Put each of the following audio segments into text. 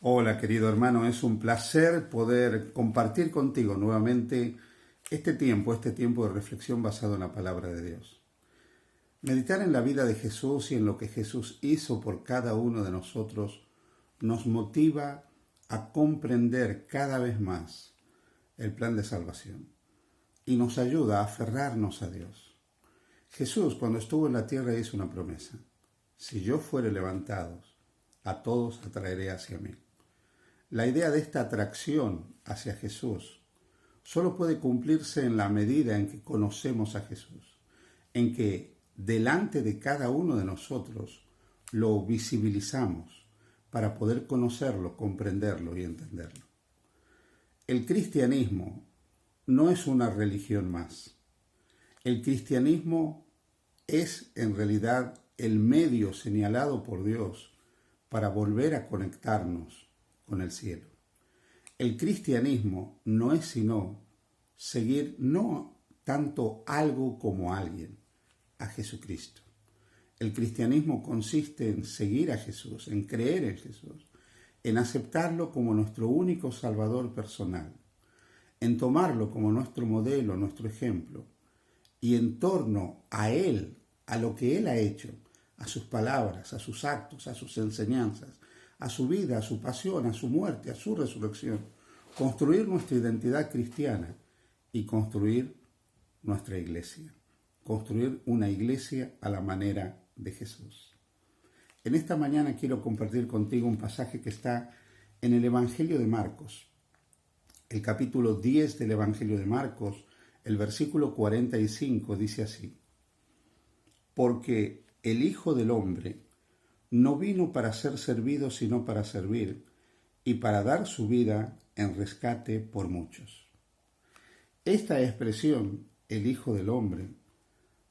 Hola querido hermano, es un placer poder compartir contigo nuevamente este tiempo de reflexión basado en la palabra de Dios. Meditar en la vida de Jesús y en lo que Jesús hizo por cada uno de nosotros nos motiva a comprender cada vez más el plan de salvación y nos ayuda a aferrarnos a Dios. Jesús, cuando estuvo en la tierra, hizo una promesa: si yo fuere levantado, a todos atraeré hacia mí. La idea de esta atracción hacia Jesús solo puede cumplirse en la medida en que conocemos a Jesús, en que delante de cada uno de nosotros lo visibilizamos para poder conocerlo, comprenderlo y entenderlo. El cristianismo no es una religión más. El cristianismo es en realidad el medio señalado por Dios para volver a conectarnos con el cielo. El cristianismo no es sino seguir no tanto algo como alguien, a Jesucristo. El cristianismo consiste en seguir a Jesús, en creer en Jesús, en aceptarlo como nuestro único Salvador personal, en tomarlo como nuestro modelo, nuestro ejemplo, y en torno a Él, a lo que Él ha hecho, a sus palabras, a sus actos, a sus enseñanzas, a su vida, a su pasión, a su muerte, a su resurrección, construir nuestra identidad cristiana y construir nuestra iglesia, construir una iglesia a la manera de Jesús. En esta mañana quiero compartir contigo un pasaje que está en el Evangelio de Marcos, el capítulo 10 del Evangelio de Marcos, el versículo 45 dice así: porque el Hijo del Hombre no vino para ser servido, sino para servir, y para dar su vida en rescate por muchos. Esta expresión, el Hijo del Hombre,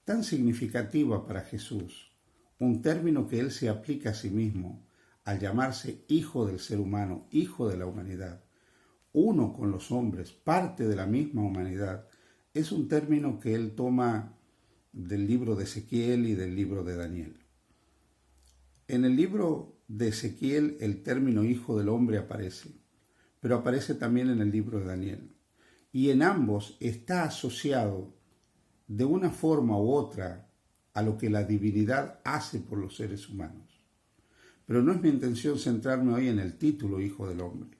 tan significativa para Jesús, un término que Él se aplica a sí mismo al llamarse Hijo del ser humano, Hijo de la humanidad, uno con los hombres, parte de la misma humanidad, es un término que Él toma del libro de Ezequiel y del libro de Daniel. En el libro de Ezequiel el término Hijo del Hombre aparece, pero aparece también en el libro de Daniel. Y en ambos está asociado de una forma u otra a lo que la divinidad hace por los seres humanos. Pero no es mi intención centrarme hoy en el título Hijo del Hombre.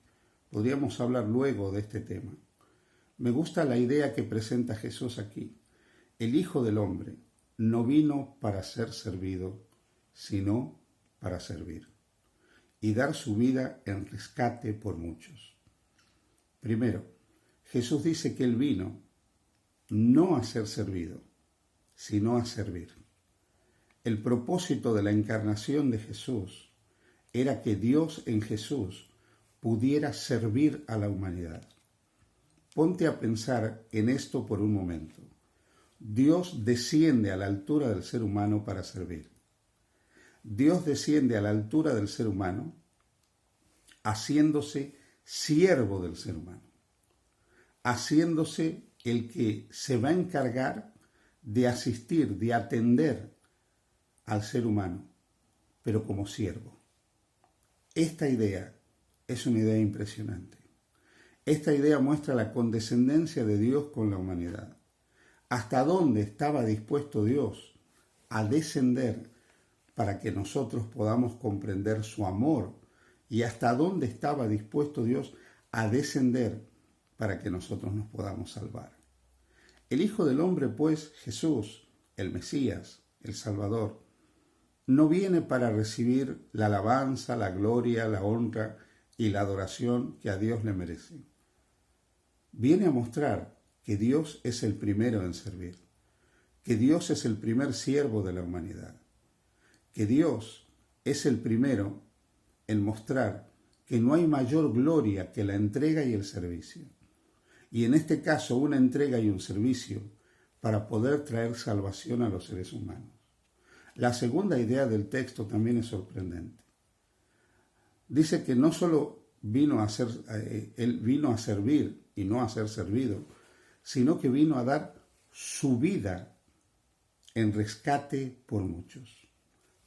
Podríamos hablar luego de este tema. Me gusta la idea que presenta Jesús aquí. El Hijo del Hombre no vino para ser servido, sino para servir y dar su vida en rescate por muchos. Primero, Jesús dice que Él vino no a ser servido, sino a servir. El propósito de la encarnación de Jesús era que Dios en Jesús pudiera servir a la humanidad. Ponte a pensar en esto por un momento. Dios desciende a la altura del ser humano para servir. Dios desciende a la altura del ser humano haciéndose siervo del ser humano, haciéndose el que se va a encargar de asistir, de atender al ser humano, pero como siervo. Esta idea es una idea impresionante. Esta idea muestra la condescendencia de Dios con la humanidad. ¿Hasta dónde estaba dispuesto Dios a descender para que nosotros podamos comprender su amor? ¿Y hasta dónde estaba dispuesto Dios a descender para que nosotros nos podamos salvar? El Hijo del Hombre, pues, Jesús, el Mesías, el Salvador, no viene para recibir la alabanza, la gloria, la honra y la adoración que a Dios le merece. Viene a mostrar que Dios es el primero en servir, que Dios es el primer siervo de la humanidad, que Dios es el primero en mostrar que no hay mayor gloria que la entrega y el servicio. Y en este caso una entrega y un servicio para poder traer salvación a los seres humanos. La segunda idea del texto también es sorprendente. Dice que no solo Él vino a servir y no a ser servido, sino que vino a dar su vida en rescate por muchos,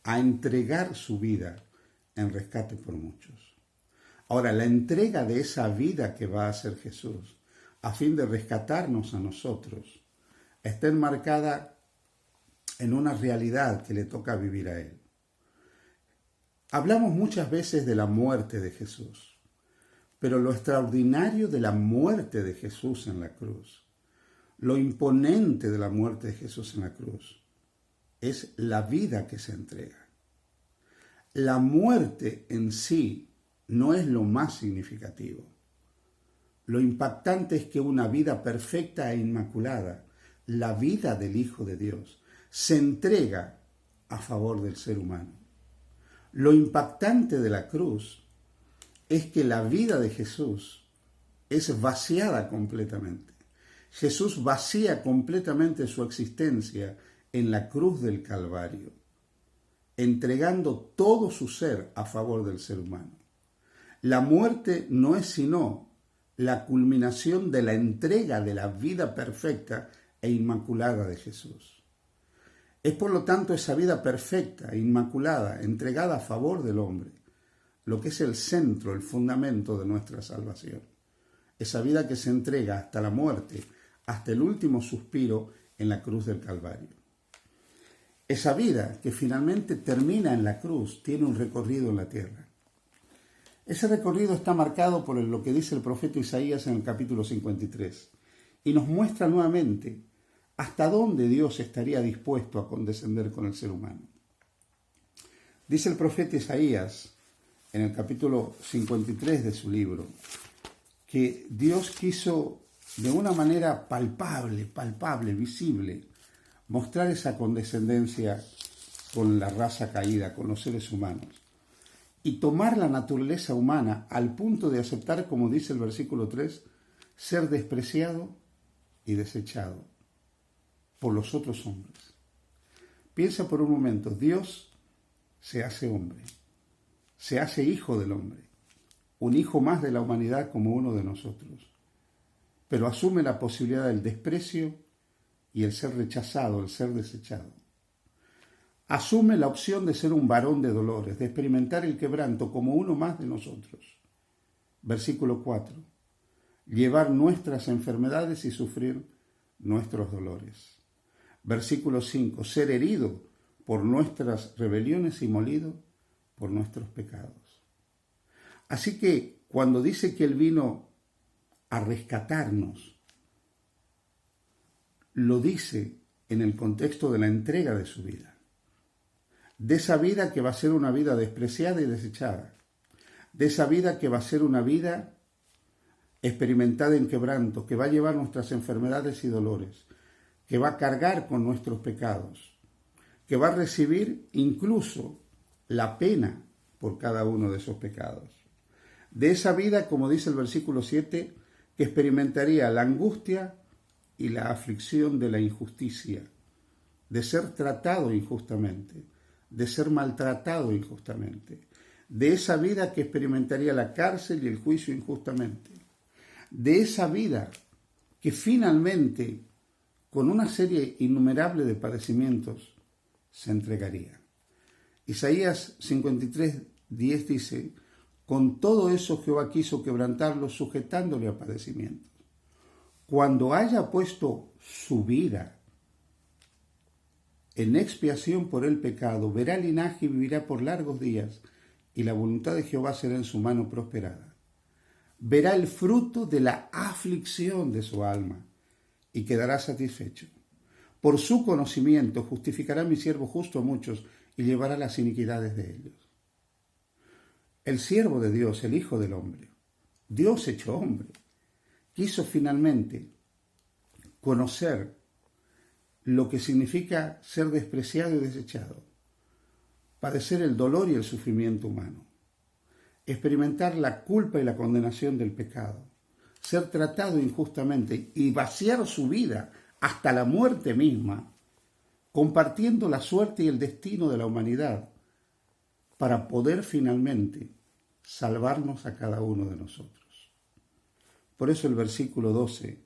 a entregar su vida en rescate por muchos. Ahora, la entrega de esa vida que va a hacer Jesús, a fin de rescatarnos a nosotros, está enmarcada en una realidad que le toca vivir a Él. Hablamos muchas veces de la muerte de Jesús, pero lo extraordinario de la muerte de Jesús en la cruz, lo imponente de la muerte de Jesús en la cruz, es la vida que se entrega. La muerte en sí no es lo más significativo. Lo impactante es que una vida perfecta e inmaculada, la vida del Hijo de Dios, se entrega a favor del ser humano. Lo impactante de la cruz es que la vida de Jesús es vaciada completamente. Jesús vacía completamente su existencia en la cruz del Calvario, entregando todo su ser a favor del ser humano. La muerte no es sino la culminación de la entrega de la vida perfecta e inmaculada de Jesús. Es por lo tanto esa vida perfecta e inmaculada, entregada a favor del hombre, lo que es el centro, el fundamento de nuestra salvación. Esa vida que se entrega hasta la muerte, hasta el último suspiro en la cruz del Calvario. Esa vida que finalmente termina en la cruz tiene un recorrido en la tierra. Ese recorrido está marcado por lo que dice el profeta Isaías en el capítulo 53 y nos muestra nuevamente hasta dónde Dios estaría dispuesto a condescender con el ser humano. Dice el profeta Isaías en el capítulo 53 de su libro que Dios quiso de una manera palpable, visible, mostrar esa condescendencia con la raza caída, con los seres humanos, y tomar la naturaleza humana al punto de aceptar, como dice el versículo 3, ser despreciado y desechado por los otros hombres. Piensa por un momento, Dios se hace hombre, se hace hijo del hombre, un hijo más de la humanidad como uno de nosotros, pero asume la posibilidad del desprecio y el ser rechazado, el ser desechado. Asume la opción de ser un varón de dolores, de experimentar el quebranto como uno más de nosotros. Versículo 4. Llevar nuestras enfermedades y sufrir nuestros dolores. Versículo 5. Ser herido por nuestras rebeliones y molido por nuestros pecados. Así que cuando dice que Él vino a rescatarnos, lo dice en el contexto de la entrega de su vida. De esa vida que va a ser una vida despreciada y desechada. De esa vida que va a ser una vida experimentada en quebranto, que va a llevar nuestras enfermedades y dolores, que va a cargar con nuestros pecados, que va a recibir incluso la pena por cada uno de esos pecados. De esa vida, como dice el versículo 7, que experimentaría la angustia y la aflicción de la injusticia, de ser tratado injustamente, de ser maltratado injustamente, de esa vida que experimentaría la cárcel y el juicio injustamente, de esa vida que finalmente, con una serie innumerable de padecimientos, se entregaría. Isaías 53:10 dice, con todo eso Jehová quiso quebrantarlo, sujetándole a padecimientos. Cuando haya puesto su vida en expiación por el pecado, verá linaje y vivirá por largos días, y la voluntad de Jehová será en su mano prosperada. Verá el fruto de la aflicción de su alma, y quedará satisfecho. Por su conocimiento justificará mi siervo justo a muchos, y llevará las iniquidades de ellos. El siervo de Dios, el Hijo del Hombre, Dios hecho hombre, quiso finalmente conocer lo que significa ser despreciado y desechado, padecer el dolor y el sufrimiento humano, experimentar la culpa y la condenación del pecado, ser tratado injustamente y vaciar su vida hasta la muerte misma, compartiendo la suerte y el destino de la humanidad, para poder finalmente salvarnos a cada uno de nosotros. Por eso el versículo 12,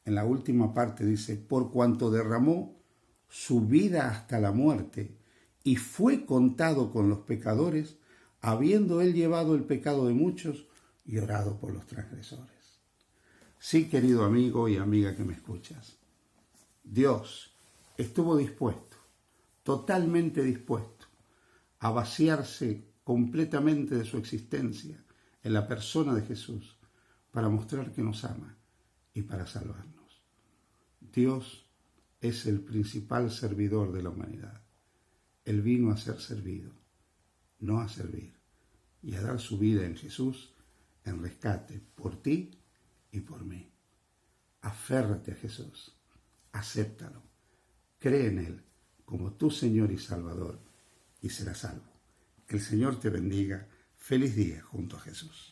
en la última parte dice, por cuanto derramó su vida hasta la muerte y fue contado con los pecadores, habiendo él llevado el pecado de muchos, y orado por los transgresores. Sí, querido amigo y amiga que me escuchas, Dios estuvo dispuesto, totalmente dispuesto, a vaciarse completamente de su existencia en la persona de Jesús para mostrar que nos ama y para salvarnos. Dios es el principal servidor de la humanidad. Él vino a ser servido, no a servir, y a dar su vida en Jesús en rescate por ti y por mí. Aférrate a Jesús, acéptalo, cree en Él como tu Señor y Salvador y serás salvo. Que el Señor te bendiga. Feliz día junto a Jesús.